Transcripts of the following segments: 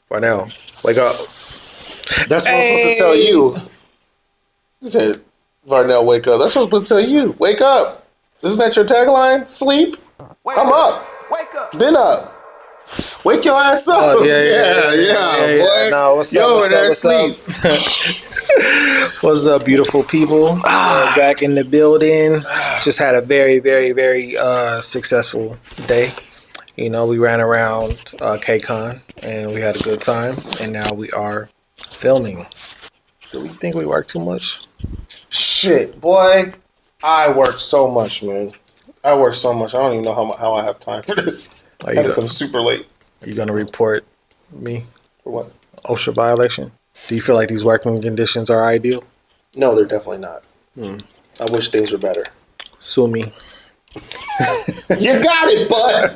Varnell, wake up. That's what I'm supposed to tell you. You said, Varnell, wake up. That's what I'm supposed to tell you. Wake up. Isn't that your tagline? Sleep? I'm up. Wake up. Been up. Wake your ass up. Oh, Boy. No, what's up? What's up? What's up, beautiful people? Back in the building. Just had a very, very, very successful day. You know, we ran around KCON and we had a good time. And now we are filming. Do we think we work too much? Shit, boy. I work so much, man. I work so much. I don't even know how I have time for this. I had to come super late. Are you going to report me? For what? OSHA violation? Do you feel like these working conditions are ideal? No, they're definitely not. I wish things were better. Sue me. You got it, bud.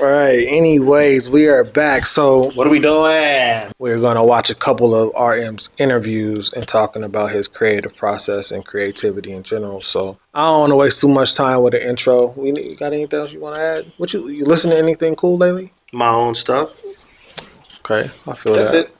Right. Anyways, we are back. So What are we doing? we're going to watch a couple of RM's interviews and talking about his creative process and creativity in general. So I don't want to waste too much time with the intro. You got anything else you want to add? You listen to anything cool lately? My own stuff. Okay, I feel That's that. it.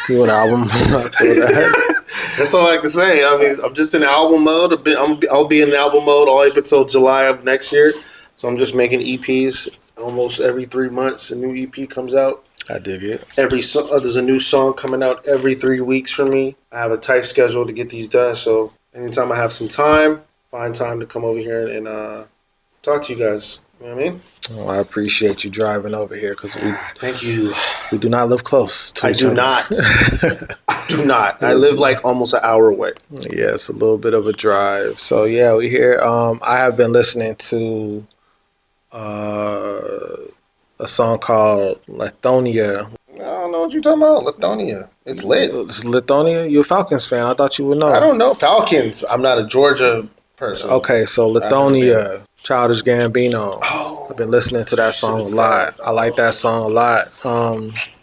You an album? I feel that. That's all I can say. I mean, I'm just in album mode. I'll be in the album mode all up until July of next year. So I'm just making EPs almost every 3 months. A new EP comes out. I dig it. There's a new song coming out every 3 weeks for me. I have a tight schedule to get these done. So anytime I have some time, find time to come over here and talk to you guys. You know what I mean? Well, I appreciate you driving over here because Thank you. we do not live close to each other. I do not. I live like almost an hour away. Yeah, it's a little bit of a drive. So yeah, we here. I have been listening to a song called Lithonia. I don't know what you're talking about. Lithonia. It's lit. It's Lithonia? You're a Falcons fan. I thought you would know. I don't know. Falcons. I'm not a Georgia person. Okay, so Lithonia, Childish Gambino. Oh, I've been listening to that song a lot. I like that song a lot.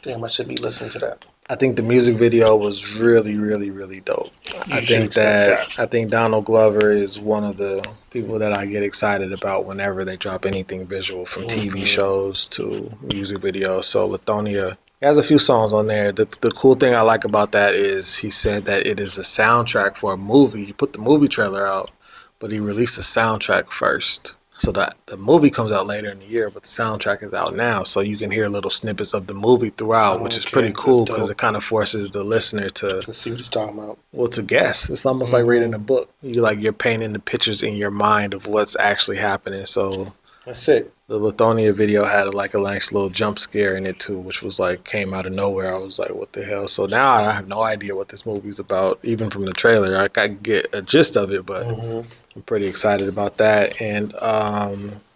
damn, I should be listening to that. I think the music video was really, really, really dope. I think Donald Glover is one of the people that I get excited about whenever they drop anything visual, from TV shows to music videos. So Lithonia, he has a few songs on there. The cool thing I like about that is he said that it is a soundtrack for a movie. He put the movie trailer out, but he released the soundtrack first. So that the movie comes out later in the year, but the soundtrack is out now. So you can hear little snippets of the movie throughout, which is pretty cool because it kind of forces the listener to see what he's talking about. Well, to guess. It's almost like reading a book. You're painting the pictures in your mind of what's actually happening. So That's it. the Lithonia video had like a nice little jump scare in it too, which was like came out of nowhere. I was like, what the hell? So now I have no idea what this movie's about, even from the trailer. I get a gist of it, but I'm pretty excited about that. And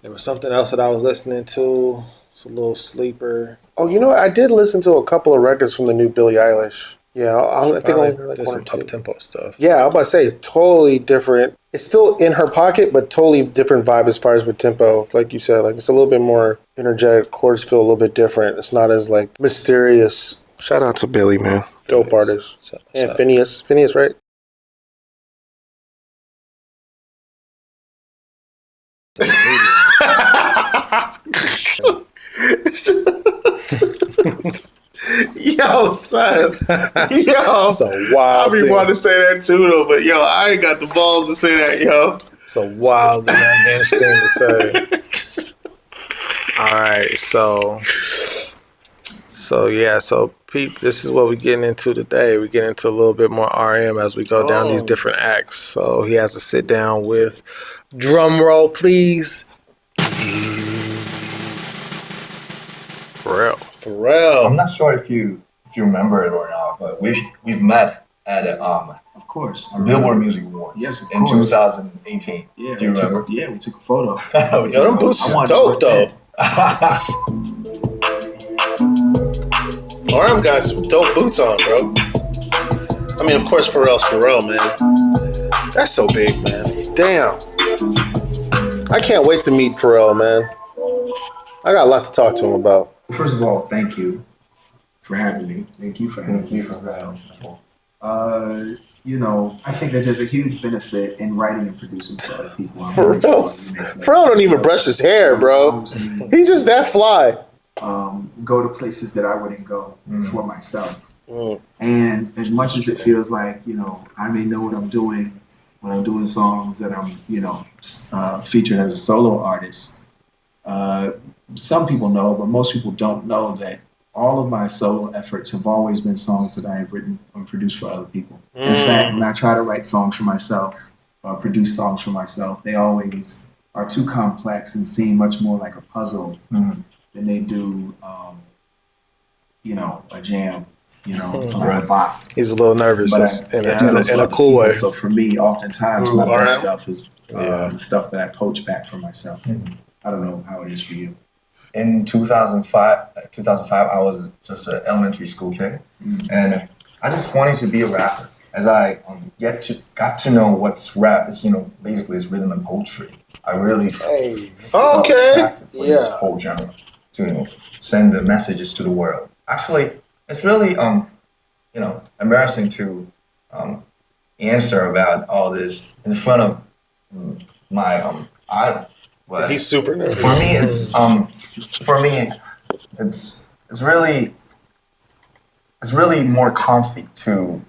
there was something else that I was listening to. It's a little sleeper. Oh, you know what? I did listen to a couple of records from the new Billie Eilish. Yeah, I think I only heard like there's one some or two. up-tempo stuff. Yeah, I was about to say, totally different. It's still in her pocket, but totally different vibe as far as with tempo. Like you said, like it's a little bit more energetic. Chords feel a little bit different. It's not as like mysterious. Shout out to Billie, man. Dope artist. And Phineas. Phineas, right? Yo, son. Yo. It's a wild I be wanting to say that too, though, but yo, I ain't got the balls to say that, yo. It's a wild and unhinged thing to say. All right, so Pete, this is what we're getting into today. We get into a little bit more RM as we go down these different acts. So he has to sit down with, drum roll, please, Pharrell. I'm not sure if you remember it or not, but we've met at Of course. Billboard Music Awards. Yes, of in course. 2018. Yeah, do you remember? We took a photo. Yo, them boots is dope, though. RM got some dope boots on, bro. I mean, of course, Pharrell's Pharrell, man. That's so big, man. Damn. I can't wait to meet Pharrell, man. I got a lot to talk to him about. First of all, thank you for having me. Thank you for having me. I think that there's a huge benefit in writing and producing for other people. Pharrell don't even brush his hair, bro. He's just that fly. go to places that I wouldn't go for myself. Mm. And as much as it feels like, I may know what I'm doing when I'm doing songs that I'm, featured as a solo artist, some people know, but most people don't know that all of my solo efforts have always been songs that I have written or produced for other people. In fact, when I try to write songs for myself or produce songs for myself, they always are too complex and seem much more like a puzzle than they do, a jam. Like a bop. He's a little nervous, But in a cool way. So for me, oftentimes my best stuff is the stuff that I poach back for myself. I don't know how it is for you. In 2005, I was just an elementary school kid, and I just wanted to be a rapper. As I got to know what's rap, it's basically it's rhythm and poetry. I really felt attracted for this whole genre to send the messages to the world. Actually, it's really embarrassing to answer about all this in front of my idol. But he's super nervous. For me, it's really more comfy to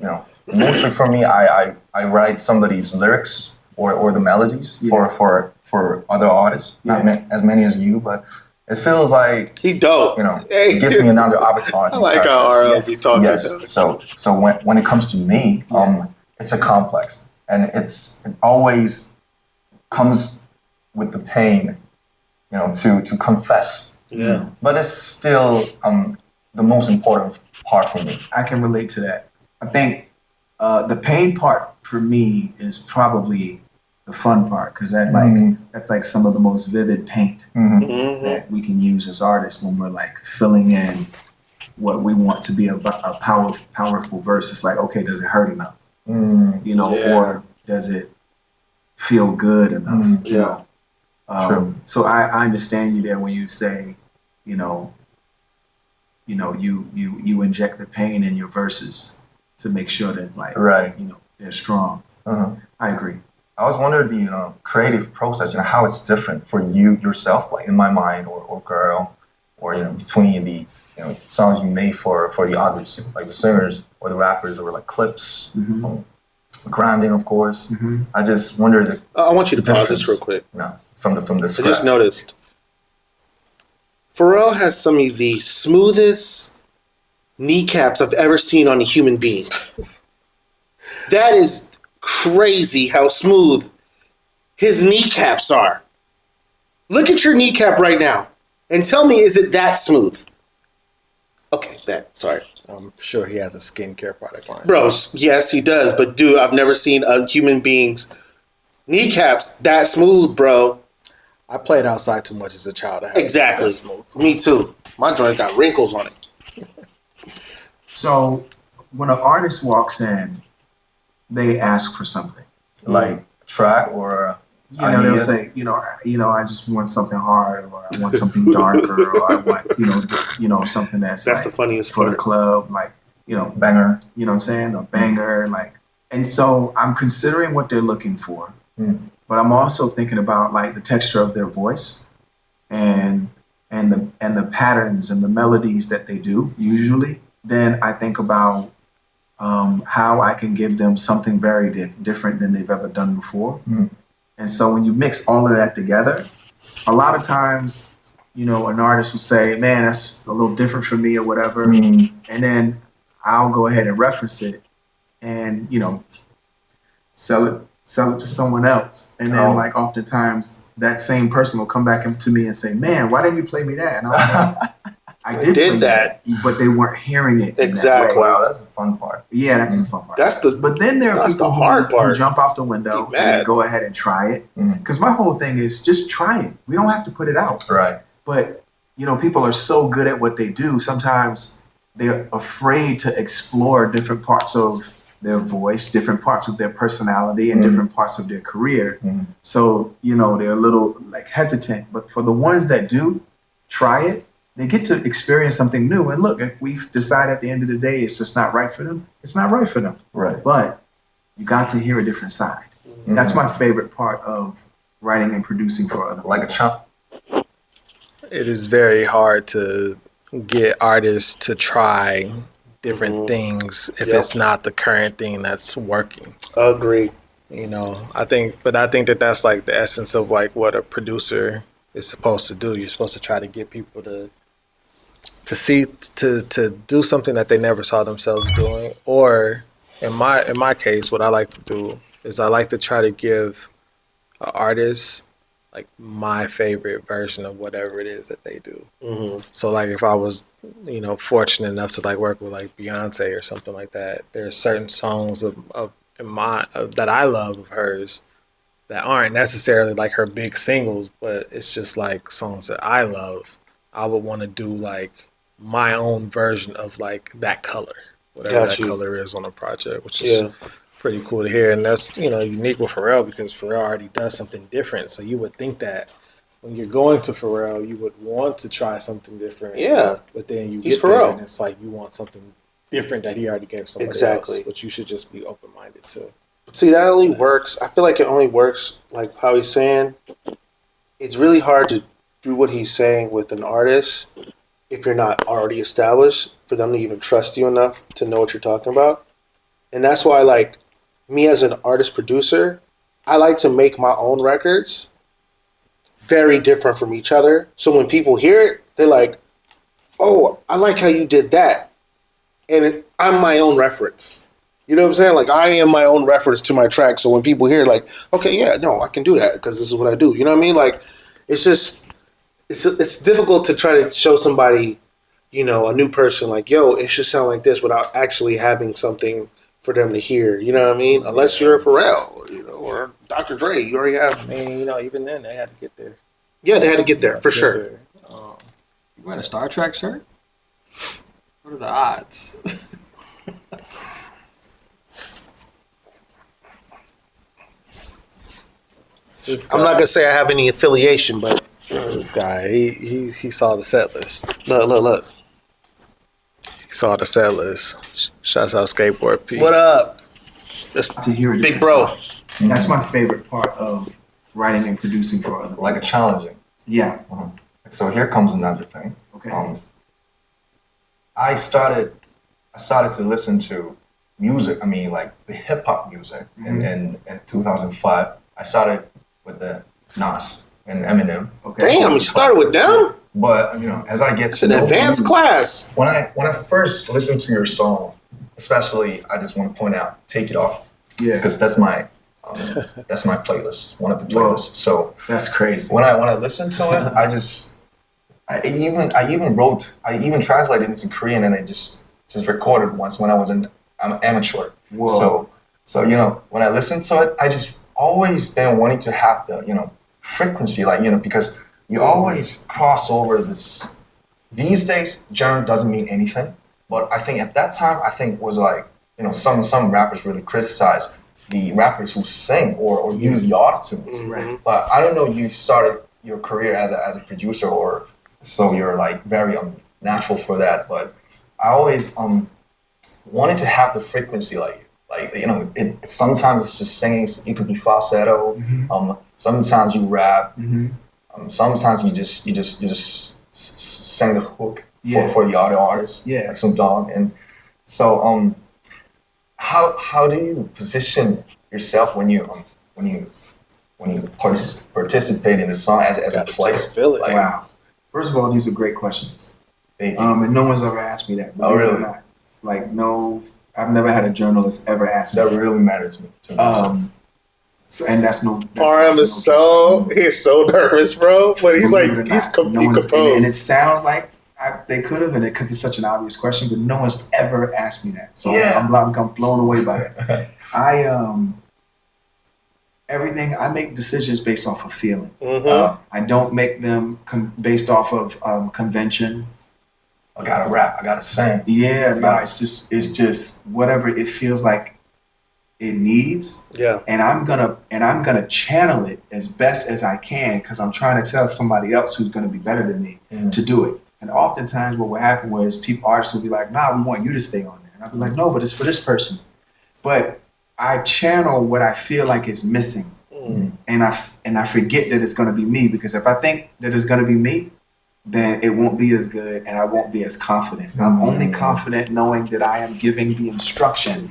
mostly for me I write somebody's lyrics or the melodies for other artists, not as many as you, but it feels like he dope. It gives me another avatar. I like how RL be talking. Yes. So when it comes to me, it's a complex, and it always comes with the pain, to confess. Yeah. But it's still the most important part for me. I can relate to that. I think the pain part for me is probably the fun part, because that's like some of the most vivid paint that we can use as artists when we're like filling in what we want to be a powerful verse. It's like, okay, does it hurt enough? Or does it feel good enough? True. So I understand you there when you say, you inject the pain in your verses to make sure that it's like, they're strong. I agree. I was wondering the creative process, how it's different for you yourself, like In My Mind or Girl, or between the songs you made for the others, like the singers or the rappers, or like clips, grounding, of course. I just wondered. I want you to pause this real quick. From the scratch. I just noticed Pharrell has some of the smoothest kneecaps I've ever seen on a human being. That is crazy how smooth his kneecaps are. Look at your kneecap right now and tell me, is it that smooth? Okay, sorry. I'm sure he has a skincare product line. Bro, yes, he does. But dude, I've never seen a human being's kneecaps that smooth, bro. I played outside too much as a child. Exactly. Me too. My joint got wrinkles on it. So when an artist walks in, they ask for something. Like track or they'll say, I just want something hard, or I want something darker, or I want, something that's the funniest for part. the club, like, banger. You know what I'm saying? A banger, like. And so I'm considering what they're looking for, but I'm also thinking about like the texture of their voice, and the patterns and the melodies that they do usually. Then I think about how I can give them something very different than they've ever done before. And so when you mix all of that together, a lot of times, an artist will say, man, that's a little different for me or whatever. And then I'll go ahead and reference it and, sell it to someone else. And then like oftentimes that same person will come back to me and say, man, why didn't you play me that? And I'm like, I did that, but they weren't hearing it. Exactly. Wow, that's the fun part. Yeah, that's the fun part. But then there are people who jump out the window and they go ahead and try it. Because my whole thing is just try it. We don't have to put it out. Right. But people are so good at what they do. Sometimes they're afraid to explore different parts of their voice, different parts of their personality, and different parts of their career. So they're a little like hesitant. But for the ones that do try it, they get to experience something new. And look, if we decide at the end of the day it's just not right for them, it's not right for them. Right. But you got to hear a different side. That's my favorite part of writing and producing for other people. Like a chump. It is very hard to get artists to try different things if it's not the current thing that's working. Agree. You know, I think that that's like the essence of like what a producer is supposed to do. You're supposed to try to get people to see to do something that they never saw themselves doing. Or in my case, what I like to do is I like to try to give an artist like my favorite version of whatever it is that they do. So like if I was, you know, fortunate enough to like work with like Beyonce or something like that, there are certain songs that I love of hers that aren't necessarily like her big singles, but it's just like songs that I love. I would want to do like my own version of like that color, whatever that color is on a project, which is pretty cool to hear. And that's, you know, unique with Pharrell because Pharrell already does something different. So you would think that when you're going to Pharrell, you would want to try something different. Yeah. But then you He's get there Pharrell. and it's like you want something different that he already gave somebody Exactly. else, which you should just be open-minded to. See, that only works. I feel like it only works like how he's saying. It's really hard to do what he's saying with an artist if you're not already established for them to even trust you enough to know what you're talking about. And that's why, like, me as an artist producer, I like to make my own records very different from each other. So when people hear it, they're like, oh, I like how you did that. And I'm my own reference. You know what I'm saying? Like, I am my own reference to my track. So when people hear, like, okay, yeah, no, I can do that because this is what I do. You know what I mean? Like, it's just, it's difficult to try to show somebody, you know, a new person, like, yo, it should sound like this without actually having something for them to hear. You know what I mean? Unless you're a Pharrell, or, you know, or Dr. Dre. You already have. I mean, you know, even then they had to get there. Yeah, they had to get there, for sure. You wearing a Star Trek shirt? What are the odds? I'm not going to say I have any affiliation, but this guy, he saw the set list. Look. He saw the set list. Shouts out Skateboard P. What up? That's To hear it, big bro. That's my favorite part of writing and producing for other people. Like a challenging. Yeah. So here comes another thing. Okay. I started to listen to music. I mean, like the hip hop music. In 2005, I started with the Nas and Eminem. Okay. Damn, you started with them? But you know, as I get It's to an know advanced you, class. when I first listened to your song, especially, I just want to point out "Take It Off," because that's my playlist, one of the playlists. So that's crazy. When I listen to it, I even translated it into Korean and I just recorded once when I was I'm amateur. Whoa. So you know, when I listen to it, I just always been wanting to have the, you know, frequency, like, you know, because you always cross over this. These days, genre doesn't mean anything, but I think at that time, was like, you know, some rappers really criticize the rappers who sing or use the autotunes. Right. But I don't know, you started your career as a producer, or so you're like very natural for that. But I always wanted to have the frequency, like you know, sometimes it's just singing. It could be falsetto. Mm-hmm. Sometimes you rap. Mm-hmm. Sometimes you just sing the hook for the other artists, like Snoop Dogg. And so how do you position yourself when you participate in the song as a player? Just feel it. Like, wow. First of all, these are great questions. Thank you. And no one's ever asked me that. Oh, really? Like, no, I've never had a journalist ever ask me that. Really matters to me. So, and that's RM is he's so nervous, bro. But he's like, he's composed. And it sounds like they could have, because it's such an obvious question, but no one's ever asked me that. So I'm blown away by it. I make decisions based off of feeling. I don't make them based off of convention. I gotta rap. I gotta sing. Yeah, no, it's just whatever it feels like it needs. Yeah. And I'm gonna channel it as best as I can because I'm trying to tell somebody else who's gonna be better than me to do it. And oftentimes what will happen was artists will be like, nah, we want you to stay on there. And I'll be like, no, but it's for this person. But I channel what I feel like is missing. And I forget that it's gonna be me, because if I think that it's gonna be me, then it won't be as good and I won't be as confident. I'm only confident knowing that I am giving the instruction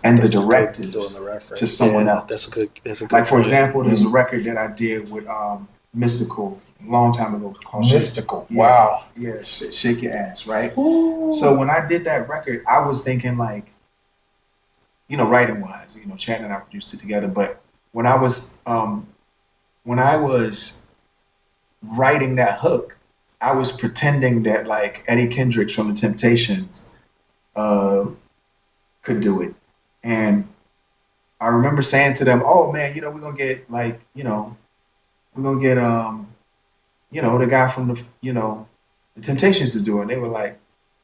and the directives to someone else. That's a good like, for example, there's a record that I did with Mystical a long time ago called Mystical. Wow. Yeah, Shake Your Ass, right? Ooh. So when I did that record, I was thinking like, writing wise, Chad and I produced it together, but when I was writing that hook, I was pretending that like Eddie Kendricks from the Temptations could do it. And I remember saying to them, "Oh man, we're gonna get like, we're gonna get the guy from the Temptations to do it." And they were like,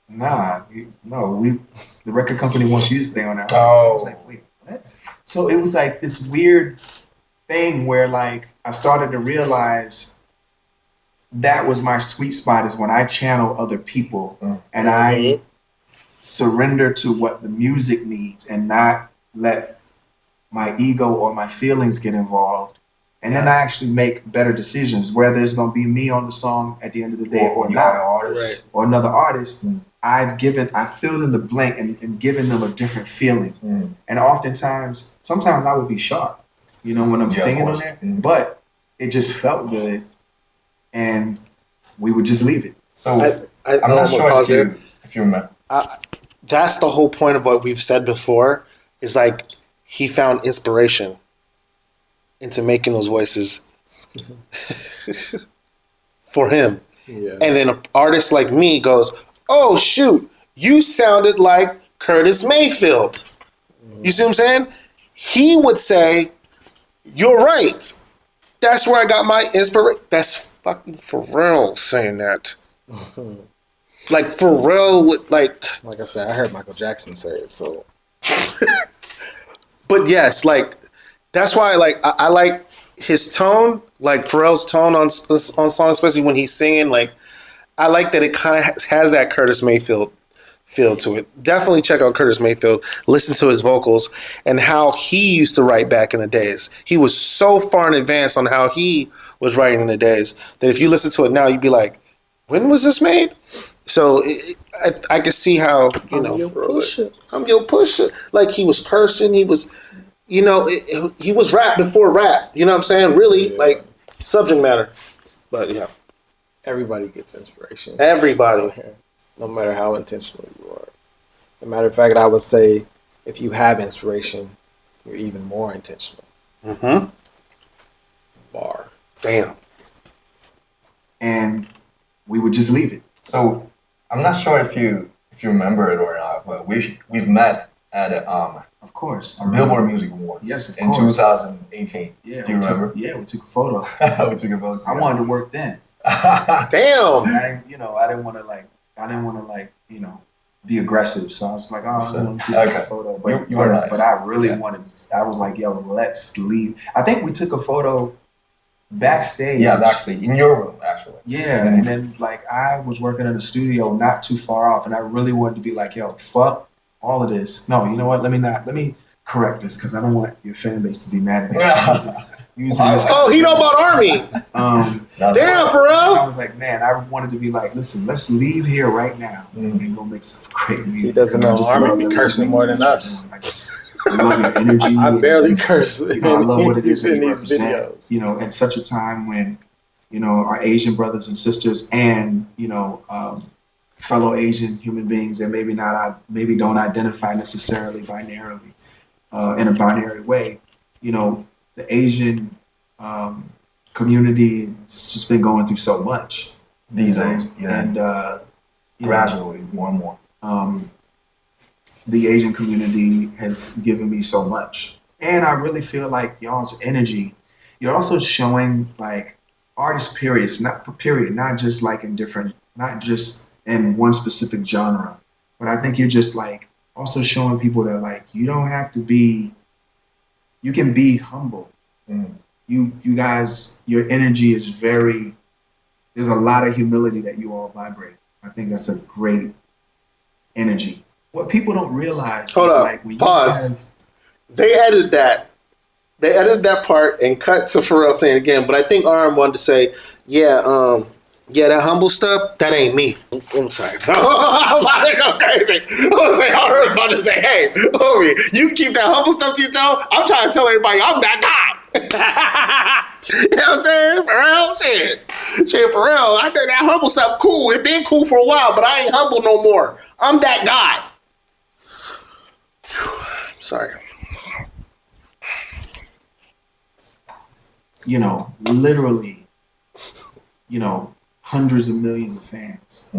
"Nah, the record company wants you to stay on that." I was like, "Wait, what?" So it was like this weird thing where like I started to realize that was my sweet spot, is when I channel other people and I surrender to what the music needs and not let my ego or my feelings get involved. And then I actually make better decisions, whether it's going to be me on the song at the end of the day or not, or another artist. I filled in the blank and given them a different feeling. And oftentimes, sometimes I would be sharp, when I'm singing on there, but it just felt good. And we would just leave it. So I'm not sure if you remember. That's the whole point of what we've said before. Is like he found inspiration into making those voices for him. Yeah. And then an artist like me goes, "Oh shoot, you sounded like Curtis Mayfield." You see what I'm saying? He would say, "You're right. That's where I got my inspiration." That's fucking Pharrell saying that. Like Pharrell would like I said, I heard Michael Jackson say it, so but yes, like that's why I like his tone, like Pharrell's tone on songs, especially when he's singing. Like I like that it kind of has that Curtis Mayfield feel to it. Definitely check out Curtis Mayfield. Listen to his vocals and how he used to write back in the days. He was so far in advance on how he was writing in the days that if you listen to it now, you'd be like, "When was this made?" So I can see how I'm your pusher. Like he was cursing. He was, he was rap before rap. You know what I'm saying? Really, like subject matter. But yeah, everybody gets inspiration. Everybody. No matter how intentional you are. As a matter of fact, I would say if you have inspiration, you're even more intentional. Bar. Damn. And we would just leave it. So I'm not sure if you remember it or not, but we've met at of course, Billboard Music Awards. Yes, in 2018. Yeah, do you remember? We took a photo. We took a photo. I wanted to work then. Damn. I didn't want to be aggressive. So I was like, let's just take a photo. But you were nice. But I really wanted. I was like, yo, let's leave. I think we took a photo backstage. Yeah, backstage in your room, actually. Yeah, and then like I was working in a studio not too far off, and I really wanted to be like, yo, fuck all of this. No, you know what? Let me correct this because I don't want your fan base to be mad at me. He know about Army. Damn, Pharrell. I was like, man, I wanted to be like, listen, let's leave here right now and go make some great music. He doesn't know Army be cursing more than us. I love your energy. I barely curse. I love what it is in these videos. At such a time when, our Asian brothers and sisters and, fellow Asian human beings that maybe don't identify necessarily binarily, in a binary way, the Asian community has just been going through so much these days. Yeah. And gradually, more and more. The Asian community has given me so much. And I really feel like y'all's energy, you're also showing like artist not just like not just in one specific genre, but I think you're just like also showing people that like, you don't have to be, you can be humble. You guys, your energy is there's a lot of humility that you all vibrate. I think that's a great energy. What people don't realize Hold is up. like when Pause. They edited that. They edited that part and cut to Pharrell saying it again. But I think RM wanted to say, yeah, Yeah, that humble stuff, that ain't me. I'm sorry. I'm about to go crazy. I was about to say, hey, homie, you keep that humble stuff to yourself. I'm trying to tell everybody I'm that guy. You know what I'm saying? Pharrell, shit, Pharrell, I think that humble stuff cool. It been cool for a while, but I ain't humble no more. I'm that guy. Sorry. You know, literally, you know, hundreds of millions of fans.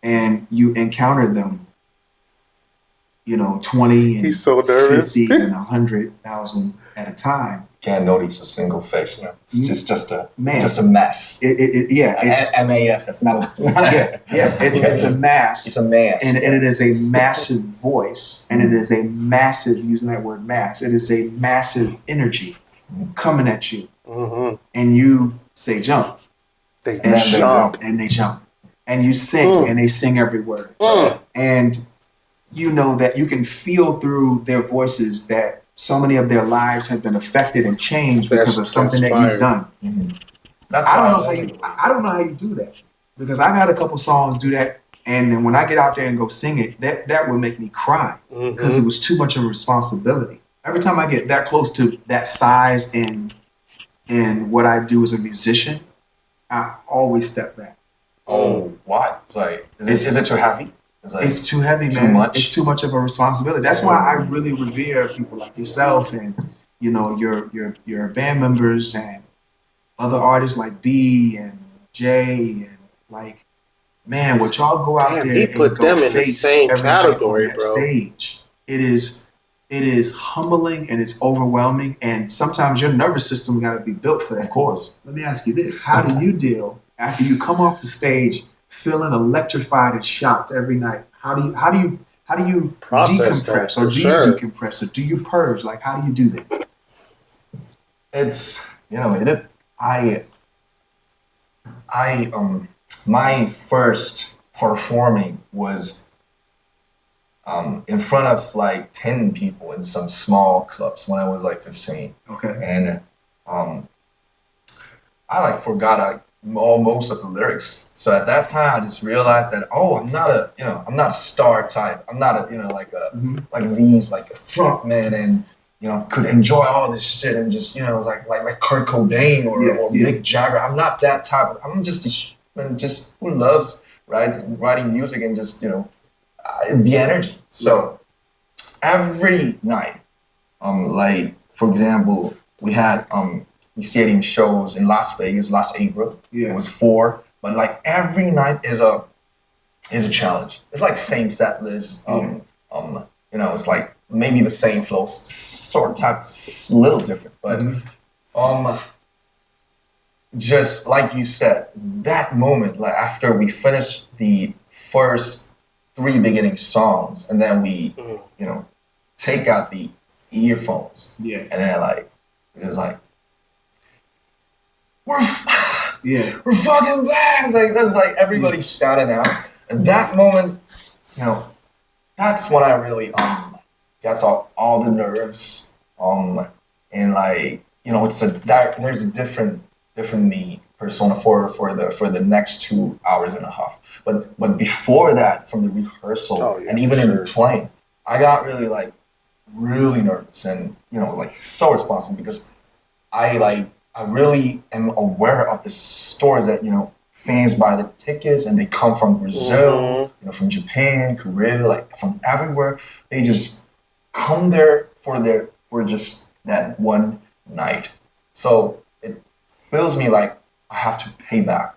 And you encountered them, you know, 20 and He's so nervous. 50 and 100,000 at a time. Can't notice a single face. You know, it's just a mess. Yeah, it's MAS. That's not. It's a mass. It's a mass, and it is a massive voice, and it is a massive, using that word mass. It is a massive energy coming at you, and you say jump, they jump, and you sing, and they sing every word, and you know that you can feel through their voices that so many of their lives have been affected and changed because of something that you've done. I don't know how you do that, because I've had a couple songs do that, and then when I get out there and go sing it, that would make me cry because it was too much of a responsibility. Every time I get that close to that size in what I do as a musician, I always step back. Oh, why? It's like, is it too heavy? It's too heavy, man. Too much. It's too much of a responsibility. That's why I really revere people like yourself and, you know, your band members and other artists like B and J and like, man, what y'all go out there he and put go them in the same category, bro. Stage. It is humbling and it's overwhelming, and sometimes your nervous system got to be built for that. Of course. Let me ask you this: how do you deal after you come off the stage feeling electrified and shocked every night? How do you process decompress, that, or do you decompress, or do you purge? Like, how do you do that? It's, you know, my first performing was in front of like 10 people in some small clubs when I was like 15. Okay. And I like forgot most of the lyrics. So at that time, I just realized that, I'm not a star type. I'm not a, like a front man and, could enjoy all this shit and just, it's like Kurt Cobain or Mick Jagger. I'm not that type. I'm just a human just who loves writing music and just, the energy. So every night, like, for example, we had stadium shows in Las Vegas last April. Yeah. It was 4, but like every night is a challenge. It's like same set list. It's like maybe the same flow, sort of type, a little different, but just like you said, that moment, like after we finished the first 3 beginning songs, and then we, take out the earphones, and then like it's like we're fucking back. It's like that's like everybody shouting out, and that moment, that's when I really gets all the nerves, and like there's a different me persona for the next 2.5 hours. But before that, from the rehearsal and even in the playing, I got really nervous and so responsible because I really am aware of the stories that fans buy the tickets and they come from Brazil, from Japan, Korea, from everywhere. They just come there for just that one night. So it feels me like I have to pay back,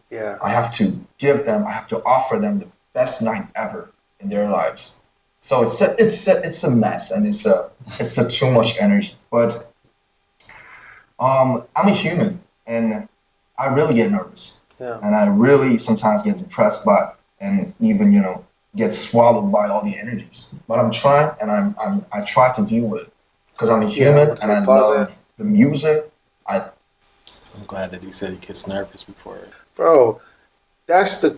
Yeah. I have to I have to offer them the best night ever in their lives. So it's a mess and it's a too much energy. But I'm a human and I really get nervous. Yeah. And I really sometimes get depressed by and even, get swallowed by all the energies. But I'm trying and I try to deal with it because I'm a human and I love the music. I'm glad that he said he gets nervous before. Bro, that's the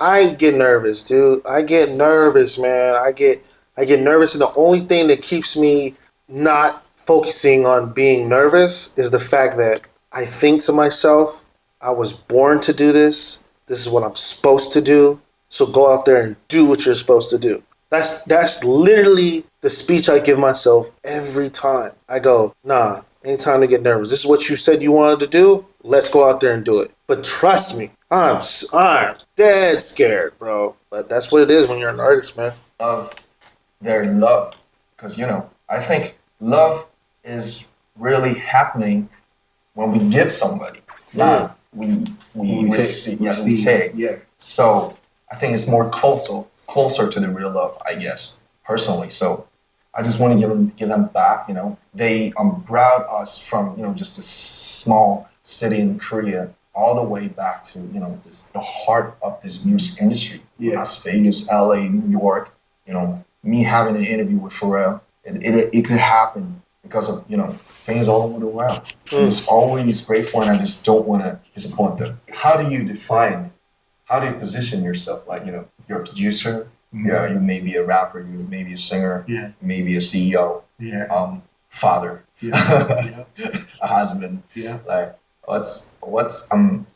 I get nervous, dude. I get nervous, man. I get nervous, and the only thing that keeps me not focusing on being nervous is the fact that I think to myself, I was born to do this. This is what I'm supposed to do. So go out there and do what you're supposed to do. That's literally the speech I give myself every time. I go, nah, ain't time to get nervous. This is what you said you wanted to do. Let's go out there and do it. But trust me, I'm dead scared, bro. But that's what it is when you're an artist, man. Of their love, because I think love is really happening when we give somebody, not we receive. Yes, we take. Yeah. So I think it's more closer to the real love, I guess, personally. So I just want to give them back. They brought us from just a small city in Korea all the way back to the heart of this music industry. Yeah. Las Vegas, LA, New York. Me having an interview with Pharrell, it could happen because of things all over the world. I'm just always grateful, and I just don't want to disappoint them. How do you position yourself? Like you're a producer. Yeah, you may be a rapper, you may be a singer, you may be a CEO, father, a husband. Yeah. Like what's I'm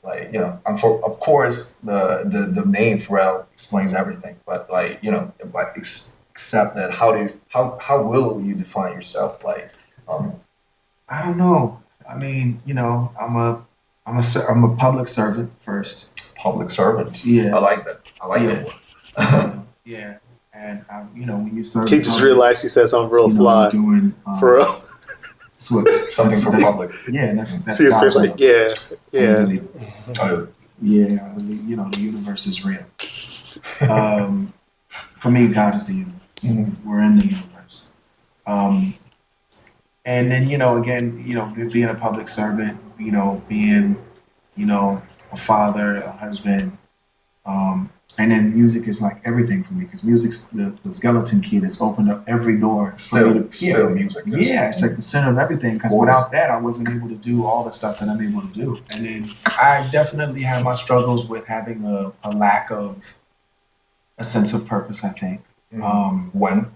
for, of course the name Pharrell explains everything, but except that how will you define yourself? I don't know. I mean, I'm a public servant first. Public servant. Yeah. I like that. I like that one. Yeah, and when you serve, He just realized he said something real fly. For real. Something for public. Yeah, and that's see his face like, yeah. Yeah, the universe is real. For me, God is the universe. Mm-hmm. We're in the universe. And then, again, being a public servant, being, a father, a husband, and then music is like everything for me, because music's the skeleton key that's opened up every door. Still music. Yeah, it's like the center of everything, because without that, I wasn't able to do all the stuff that I'm able to do. And then I definitely have my struggles with having a lack of a sense of purpose, I think. When?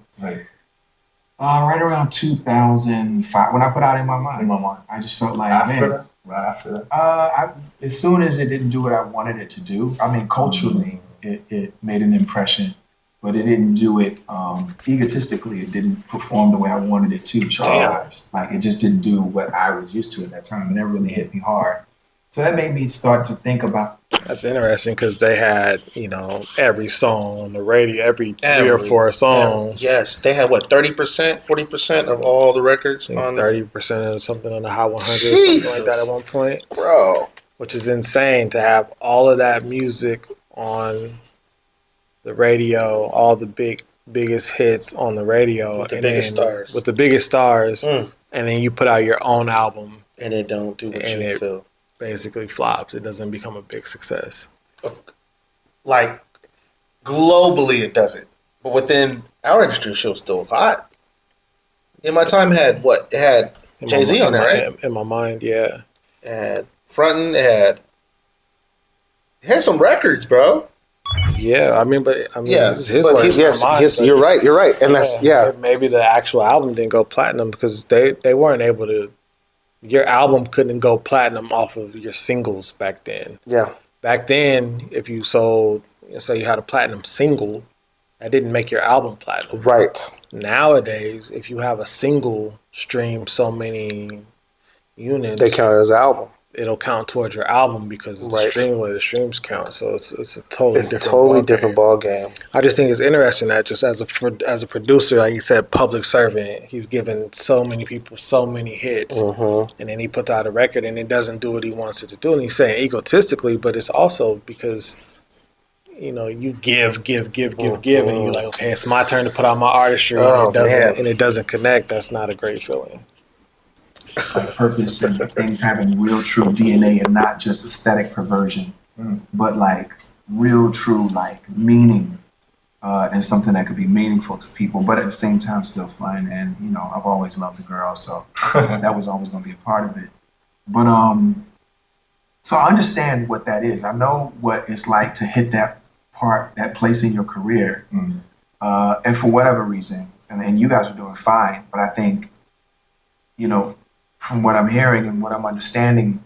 Right around 2005, when I put out In My Mind. I just felt like, Right after that? As soon as it didn't do what I wanted it to do, I mean, culturally, it made an impression, but it didn't do it egotistically. It didn't perform the way I wanted it to. Like, it just didn't do what I was used to at that time, and that really hit me hard. So that made me start to think about. That's interesting, because they had, every song on the radio, every 3 or 4 songs. Yes, they had 30%, 40% of all the records on 30% of something on the Hot 100 or something like that at one point. Bro. Which is insane to have all of that music on the radio, all the biggest hits on the radio. With the biggest stars. With the biggest stars. And then you put out your own album. And it don't do what you feel. Basically flops. It doesn't become a big success. Like, globally it doesn't. But within our industry, it was still hot. In My Time had what? It had Jay-Z on there, right? In My Mind, yeah. It had Frontin', it had some records, bro. Yeah, yes, his words. Yes, you're right. And that's, maybe the actual album didn't go platinum because they weren't able to. Your album couldn't go platinum off of your singles back then. Yeah. Back then, if you sold, say you had a platinum single, that didn't make your album platinum. Right. Nowadays, if you have a single stream so many units, they count it as an album. It'll count towards your album because it's the way the streams count. So it's a different ball game. I just think it's interesting that just as a producer, like you said, public servant, he's given so many people so many hits, and then he puts out a record and it doesn't do what he wants it to do. And he's saying egotistically, but it's also because you give, and you're like, okay, it's my turn to put out my artistry, and it doesn't connect. That's not a great feeling. Like purpose and things having real true DNA and not just aesthetic perversion, but like real true like meaning and something that could be meaningful to people, but at the same time still fun. And I've always loved the girl, so that was always going to be a part of it. But so I understand what that is. I know what it's like to hit that place in your career, and for whatever reason, and you guys are doing fine, but I think from what I'm hearing and what I'm understanding,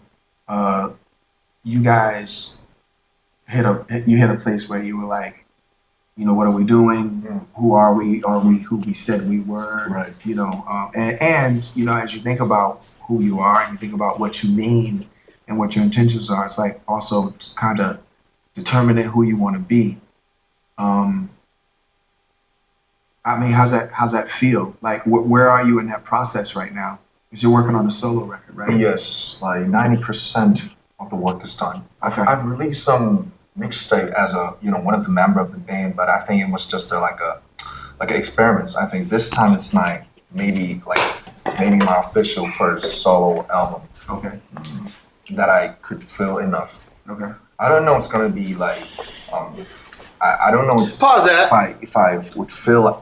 you guys hit a place where you were like, you know, what are we doing? Who are we? Are we who we said we were? Right. You know, and you know, as you think about who you are and you think about what you mean and what your intentions are, it's like also kind of determining who you want to be. I mean, how's that feel? Like, where are you in that process right now? Because you're working on a solo record, right? Yes, like 90% of the work is done. I've released some mixtape as a one of the member of the band, but I think it was just like an experiments. I think this time it's maybe my official first solo album. Okay. That I could feel enough. Okay. I don't know. It's gonna be like. I don't know. Pause that. If I would feel like.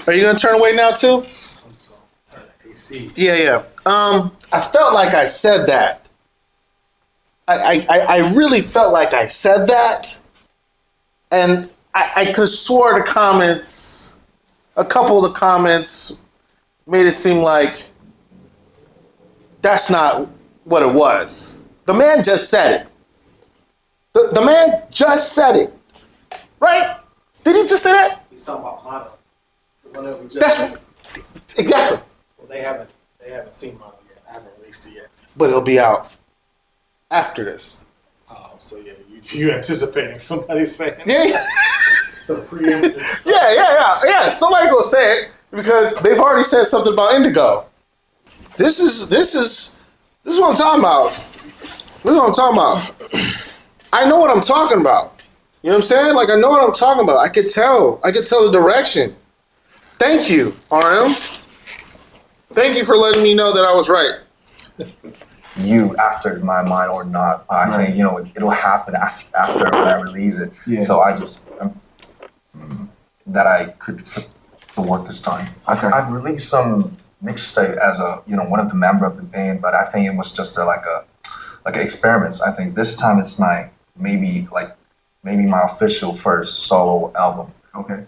Are you gonna turn away now too? Yeah. I felt like I said that. I really felt like I said that, and I could swore the comments, a couple of the comments, made it seem like that's not what it was. The man just said it. The man just said it, right? Did he just say that? He's talking about Mono. The one that we just That's exactly. Well, they haven't seen Mono yet. I haven't released it yet. But it'll be out after this. Oh, so yeah, you anticipating somebody saying Yeah. the preemptive? Yeah. Somebody go say it because they've already said something about Indigo. This is what I'm talking about. This is what I'm talking about. I know what I'm talking about. You know what I'm saying? Like I know what I'm talking about. I could tell the direction. Thank you, RM. Thank you for letting me know that I was right. You after my mind or not. I think it'll happen after when I release it. Yeah. So I just that I could the work this time. Okay. I've released some mixtape as a one of the member of the band, but I think it was just like an experiments. I think this time it's maybe my official first solo album. Okay.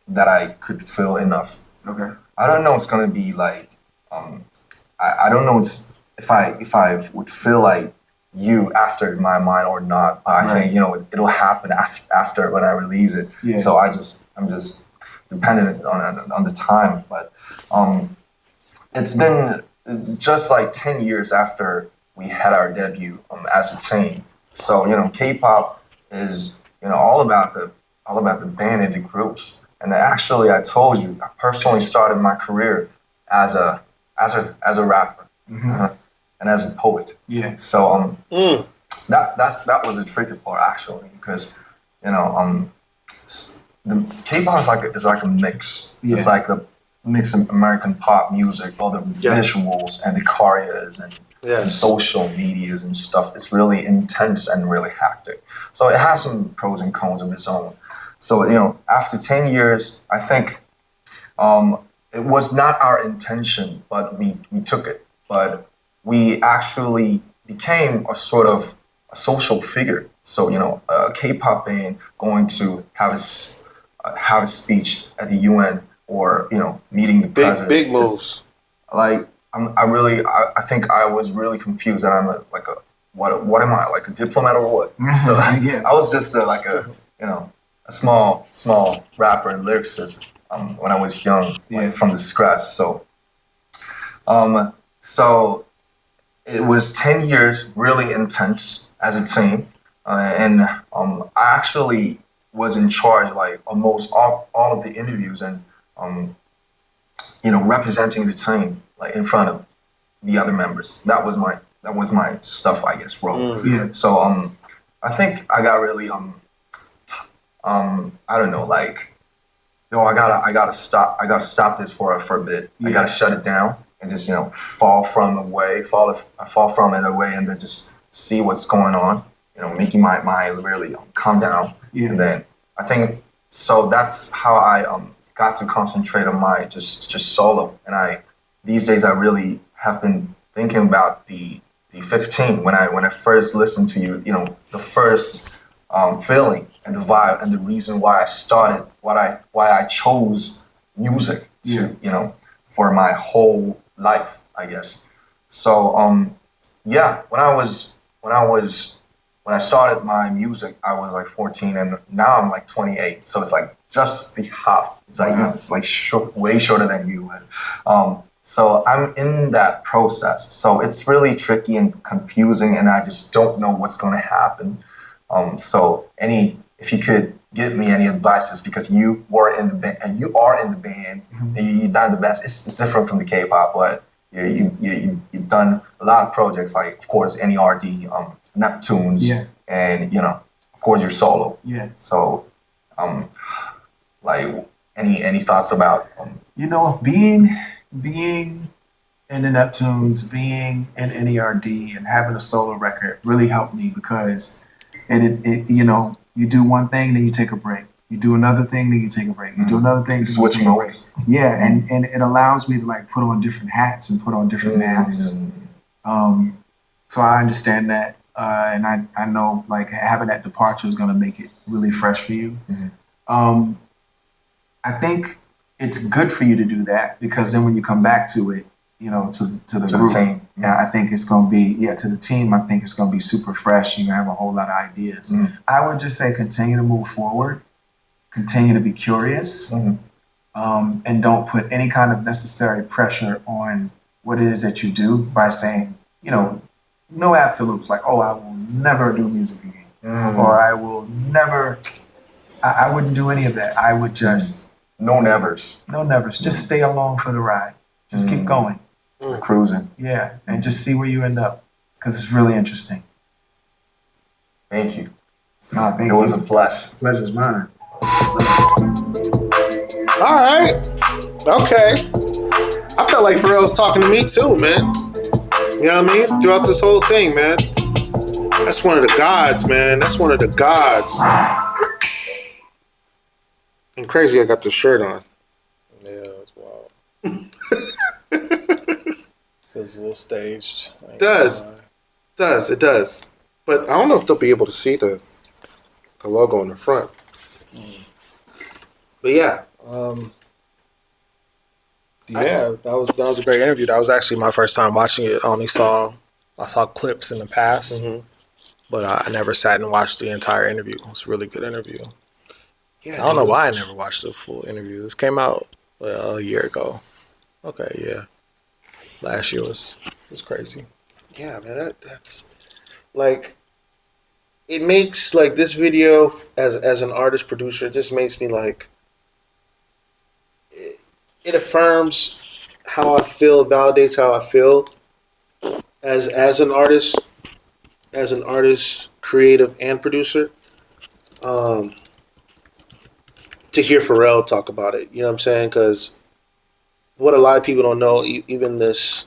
That I could feel enough. Okay. I don't know. It's gonna be like. I don't know. It's if I would feel like you after my mind or not. I think it'll happen after when I release it. Yeah. So I'm just dependent on the time. But it's been just like 10 years after we had our debut as a team. So K-pop is all about the band and the groups. And actually, I told you, I personally started my career as a rapper and as a poet. Yeah. So that was a tricky part actually because the K-pop is like a mix. Yeah. It's like a mix of American pop music, all the visuals and the choreos and social medias and stuff. It's really intense and really hectic. So it has some pros and cons of its own. So after 10 years, I think it was not our intention, but we took it. But we actually became a sort of a social figure. So a K-pop band going to have a speech at the UN or meeting the president. Big moves. I think I was really confused that I'm what am I, like a diplomat or what? So Yeah. I was just a small rapper and lyricist when I was young, from the scratch. So so it was 10 years really intense as a team, and I actually was in charge like almost all of the interviews and representing the team like in front of the other members. That was my stuff, I guess, role. Yeah. So I think I got really I don't know, like I gotta stop this for a bit. I gotta shut it down and just fall from it away and then just see what's going on. Making my mind really calm down. Yeah. And then I think so that's how I got to concentrate on my just solo. And these days I really have been thinking about the 15 when I first listened to you. The first feeling and the vibe and the reason why I started, why I chose music to for my whole life, I guess. So yeah, when I started my music, I was like 14, and now I'm like 28. So it's like just the half. It's like it's like way shorter than you. So I'm in that process. So it's really tricky and confusing, and I just don't know what's going to happen. So if you could give me any advices, because you were in the band and you are in the band, and you've done the best. It's different from the K-pop, but you've done a lot of projects, like of course NERD, Neptunes, and of course your solo. Yeah. So, like any thoughts about being in the Neptunes, being in NERD, and having a solo record really helped me because you do one thing, then you take a break. You do another thing, then you take a break. You do another thing, switch modes. Yeah, and it allows me to like put on different hats and put on different masks. So I understand that, and I know like having that departure is going to make it really fresh for you. I think it's good for you to do that because then when you come back to it, to the group, team. Yeah, I think it's going to be to the team. I think it's going to be super fresh. You're going to have a whole lot of ideas. I would just say continue to move forward, continue to be curious, and don't put any kind of necessary pressure on what it is that you do by saying, no absolutes like, oh, I will never do music again, or I will never. I wouldn't do any of that. I would just no nevers. No nevers. Just stay along for the ride. Just keep going. Cruising. Yeah, and just see where you end up because it's really interesting. Thank you. No, thank you. It was a bless. Pleasure's mine. All right. Okay. I felt like Pharrell was talking to me too, man. You know what I mean? Throughout this whole thing, man. That's one of the gods, man. That's one of the gods. And crazy, I got the shirt on. Yeah, it's wild. Feels a little staged. It does. But I don't know if they'll be able to see the logo in the front. But yeah. That was a great interview. That was actually my first time watching it. I saw clips in the past, but I never sat and watched the entire interview. It was a really good interview. Yeah, I don't know why I never watched the full interview. This came out a year ago. Okay, yeah. Last year was crazy. Yeah, man, that's like it makes like this video as an artist producer, it just makes me like it affirms how I feel, validates how I feel as an artist, creative and producer. To hear Pharrell talk about it, you know what I'm saying? Because what a lot of people don't know, even the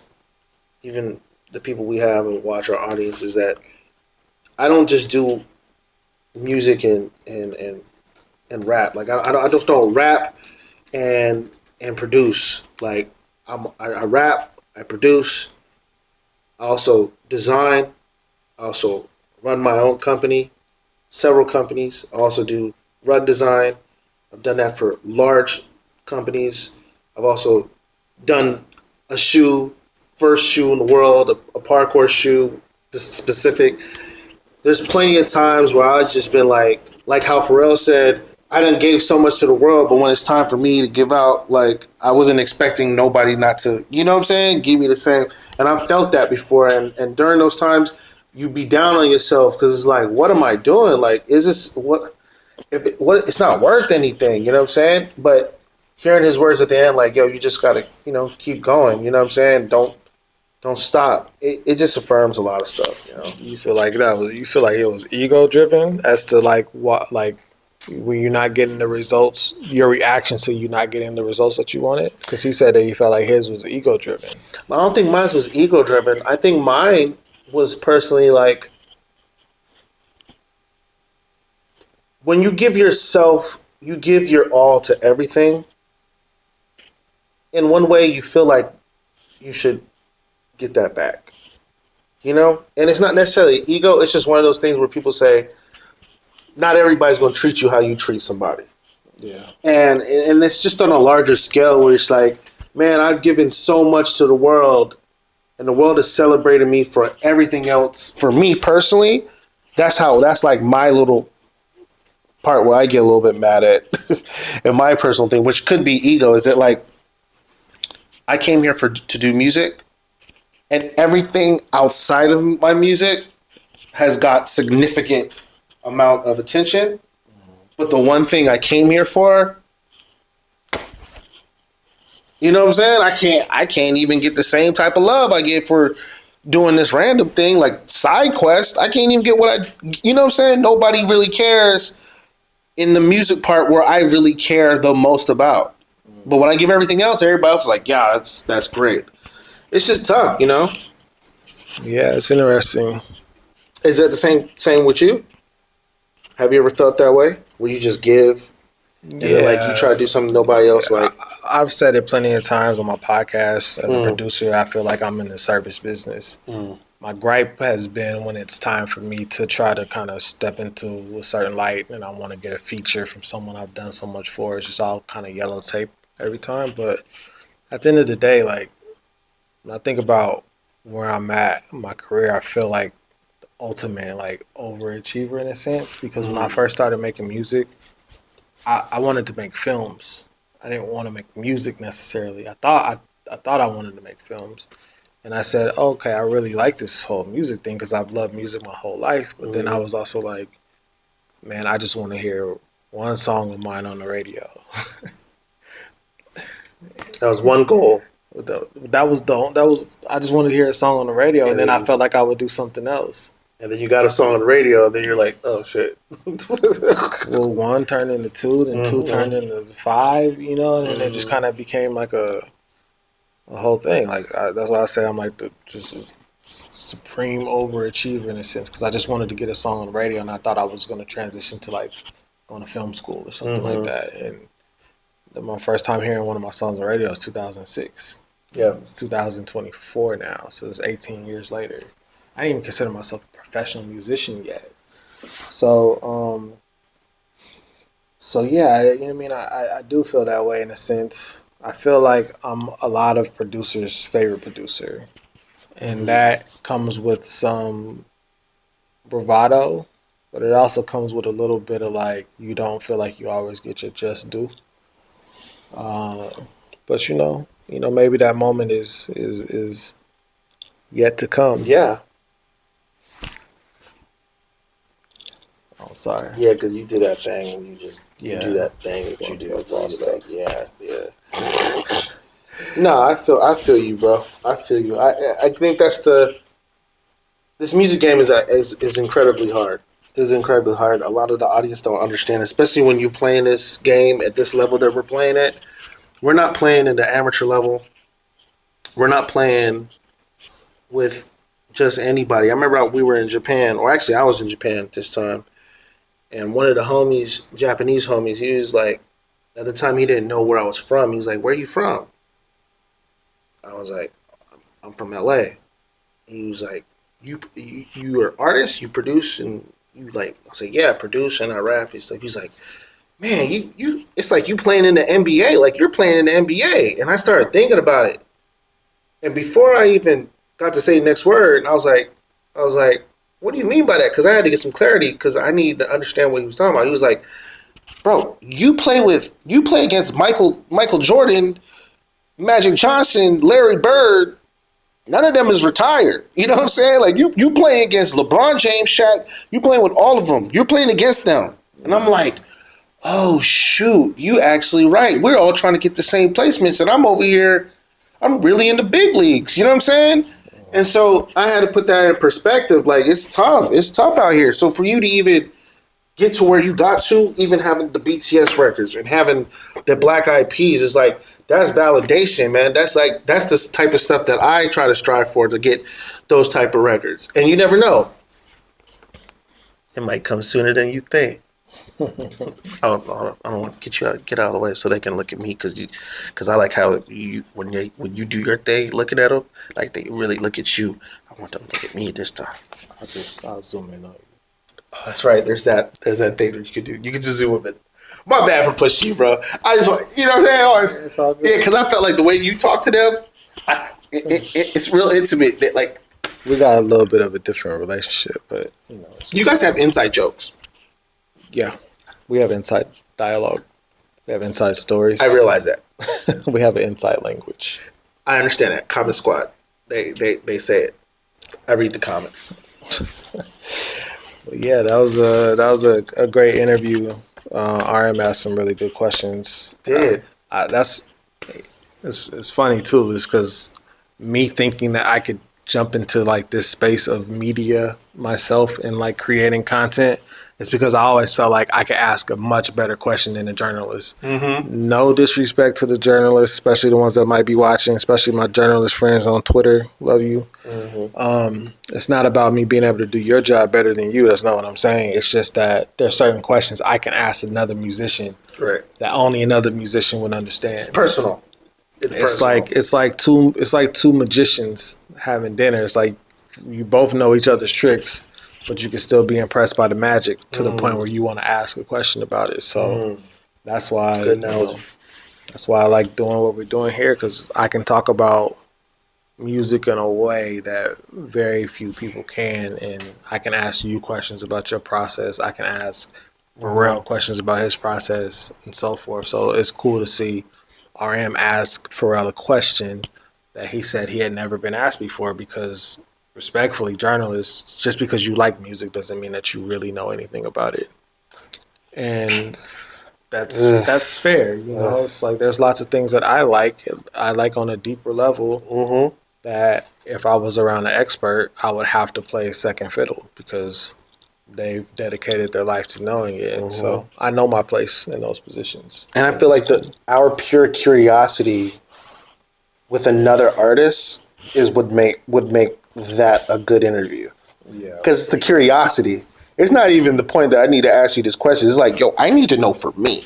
people we have and watch our audience, is that I don't just do music and rap. Like I just don't rap and produce. Like I rap, I produce, I also design, I also run my own company, several companies. I also do rug design. I've done that for large companies. I've also done a shoe, first shoe in the world, a parkour shoe, specific. There's plenty of times where I've just been like how Pharrell said, I done gave so much to the world, but when it's time for me to give out, like I wasn't expecting nobody not to, you know what I'm saying, give me the same. And I've felt that before, and during those times, you be down on yourself because it's like, what am I doing? Like, is this what? It's not worth anything, you know what I'm saying? But hearing his words at the end, like, yo, you just gotta, keep going, you know what I'm saying? Don't stop. It just affirms a lot of stuff, you know. You feel like it was ego driven as to like what, like when you're not getting the results, your reaction to you not getting the results that you wanted? Because he said that he felt like his was ego driven. I don't think mine was ego driven. I think mine was personally like, when you give you give your all to everything, in one way you feel like you should get that back. You know? And it's not necessarily ego, it's just one of those things where people say, not everybody's going to treat you how you treat somebody. Yeah. And it's just on a larger scale where it's like, man, I've given so much to the world, and the world is celebrating me for everything else. For me personally, that's like my little part where I get a little bit mad at and my personal thing, which could be ego, is that like I came here to do music, and everything outside of my music has got significant amount of attention. But the one thing I came here for, you know what I'm saying? I can't even get the same type of love I get for doing this random thing like side quest. I can't even get you know what I'm saying? Nobody really cares in the music part where I really care the most about. But when I give everything else, everybody else is like, yeah, that's great. It's just tough, you know? Yeah, it's interesting. Is that the same with you? Have you ever felt that way? Where you just give and then like you try to do something nobody else like? I've said it plenty of times on my podcast. As a producer, I feel like I'm in the service business. My gripe has been when it's time for me to try to kind of step into a certain light and I want to get a feature from someone I've done so much for. It's just all kind of yellow tape every time. But at the end of the day, like, when I think about where I'm at in my career, I feel like the ultimate, like, overachiever in a sense. Because when I first started making music, I wanted to make films. I didn't want to make music necessarily. I thought I wanted to make films. And I said, okay, I really like this whole music thing because I've loved music my whole life. But then I was also like, man, I just want to hear one song of mine on the radio. That was one goal. That was I just wanted to hear a song on the radio, and then I felt like I would do something else. And then you got a song on the radio, and then you're like, oh shit. Well, one turned into two, then two turned into five, you know, and then it just kind of became like a whole thing. Like that's why I say I'm like the just supreme overachiever in a sense, because I just wanted to get a song on the radio, and I thought I was going to transition to like going to film school or something like that. And my first time hearing one of my songs on the radio was 2006. Yeah, it's 2024 now, so it's 18 years later. I didn't even consider myself a professional musician yet. So, yeah, you know what I mean? I do feel that way in a sense. I feel like I'm a lot of producers' favorite producer. And that comes with some bravado, but it also comes with a little bit of like, you don't feel like you always get your just due. But you know, maybe that moment is yet to come. Yeah. Oh, sorry. Yeah, because you do that thing and you do that thing that you do with all stuff. Yeah. No, I feel you, bro. I feel you. I think this music game is incredibly hard. It's incredibly hard. A lot of the audience don't understand, especially when you're playing this game at this level that we're playing at. We're not playing at the amateur level. We're not playing with just anybody. I remember we were in Japan, or actually I was in Japan at this time. And one of the homies, Japanese homies, he was like, at the time he didn't know where I was from. He was like, where are you from? I was like, I'm from LA. He was like, you are an artist? You produce and you like, I was like, yeah, I produce and I rap. He's like, man, you it's like you playing in the NBA, like you're playing in the NBA. And I started thinking about it. And before I even got to say the next word, I was like, what do you mean by that? Because I had to get some clarity because I needed to understand what he was talking about. He was like, bro, you play against Michael Jordan, Magic Johnson, Larry Bird. None of them is retired. You know what I'm saying? Like you playing against LeBron James, Shaq. You playing with all of them. You're playing against them. And I'm like, oh shoot, you actually right. We're all trying to get the same placements, and I'm over here. I'm really in the big leagues. You know what I'm saying? And so I had to put that in perspective. Like, it's tough. It's tough out here. So for you to even get to where you got to, even having the BTS records and having the Black Eyed Peas, is like, that's validation, man. That's the type of stuff that I try to strive for, to get those type of records. And you never know. It might come sooner than you think. I don't want to get out of the way so they can look at me, because I like how when you do your thing, looking at them, like they really look at you. I want them to look at me this time. I'll zoom in on you. Oh, that's right. There's that thing that you can do. You can just zoom in. My bad for pushing you, bro. I just want, you know what I'm saying? Yeah, because I felt like the way you talk to them, it's real intimate. That like we got a little bit of a different relationship, but you know, you guys have inside jokes. Yeah, we have inside dialogue. We have inside stories. I realize that. We have an inside language. I understand that. Comment Squad. They say it. I read the comments. But yeah, that was a great interview. RM asked some really good questions. Did It's funny too, is because me thinking that I could jump into like this space of media myself and like creating content. It's because I always felt like I could ask a much better question than a journalist. Mm-hmm. No disrespect to the journalists, especially the ones that might be watching, especially my journalist friends on Twitter. Love you. Mm-hmm. It's not about me being able to do your job better than you. That's not what I'm saying. It's just that there's certain questions I can ask another musician that only another musician would understand. It's personal. It's like two magicians having dinner. It's like you both know each other's tricks, but you can still be impressed by the magic to the point where you want to ask a question about it. So that's why that's why I like doing what we're doing here, because I can talk about music in a way that very few people can, and I can ask you questions about your process. I can ask Pharrell questions about his process and so forth. So it's cool to see RM ask Pharrell a question that he said he had never been asked before, because respectfully, journalists, just because you like music doesn't mean that you really know anything about it. And that's fair, you know. It's like there's lots of things that I like on a deeper level that if I was around an expert, I would have to play second fiddle because they've dedicated their life to knowing it. And so I know my place in those positions. And I feel like our pure curiosity with another artist is would make that a good interview. Yeah. Because it's the curiosity. It's not even the point that I need to ask you this question. It's like, yo, I need to know for me.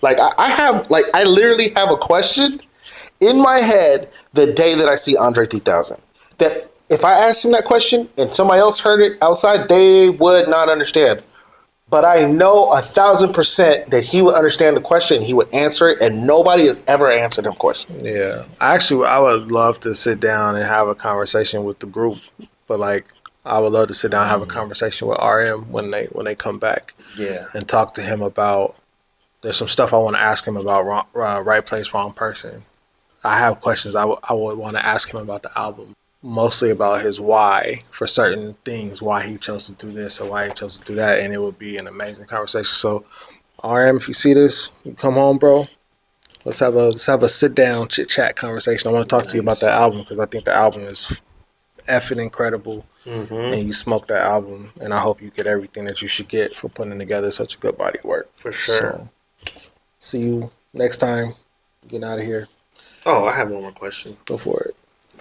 Like I literally have a question in my head the day that I see Andre 3000. That if I asked him that question and somebody else heard it outside, they would not understand. But I know 1,000% that he would understand the question, he would answer it, and nobody has ever answered him question. Yeah. I would love to sit down and have a conversation with the group, but like I would love to sit down and have a conversation with RM when they come back. Yeah. And talk to him about, there's some stuff I want to ask him about Right Place, Wrong Person. I have questions I would want to ask him about the album. Mostly about his why for certain things, why he chose to do this or why he chose to do that, and it would be an amazing conversation. So, RM, if you see this, you come home, bro. Let's have a sit down chit chat conversation. I want to talk to you about that album because I think the album is effing incredible, and you smoked that album, and I hope you get everything that you should get for putting together such a good body of work. For sure. So, see you next time. Getting out of here. Oh, I have one more question. Go for it.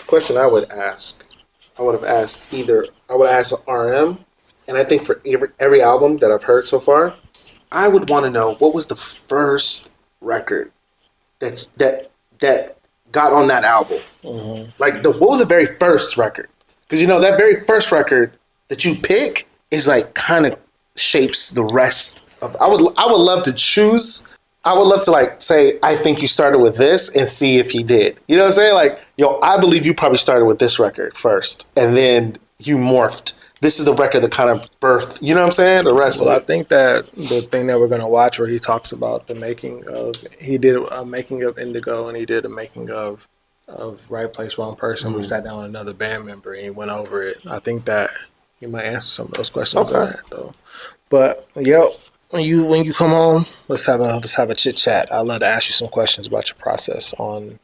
Question I would ask, I would ask RM, and I think for every album that I've heard so far, I would want to know what was the first record that got on that album. Like what was the very first record? Because that very first record that you pick is like kind of shapes the rest of. I would love to choose. I would love to like say, I think you started with this and see if he did. You know what I'm saying? Like, I believe you probably started with this record first and then you morphed. This is the record that kind of birthed, you know what I'm saying? The rest of it. I think that the thing that we're going to watch where he talks about he did a making of Indigo and he did a making of Right Place, Wrong Person. We sat down with another band member and he went over it. I think that he might answer some of those questions on that though. But, when you come home, let's have a chit chat. I'd love to ask you some questions about your process on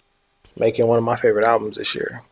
making one of my favorite albums this year.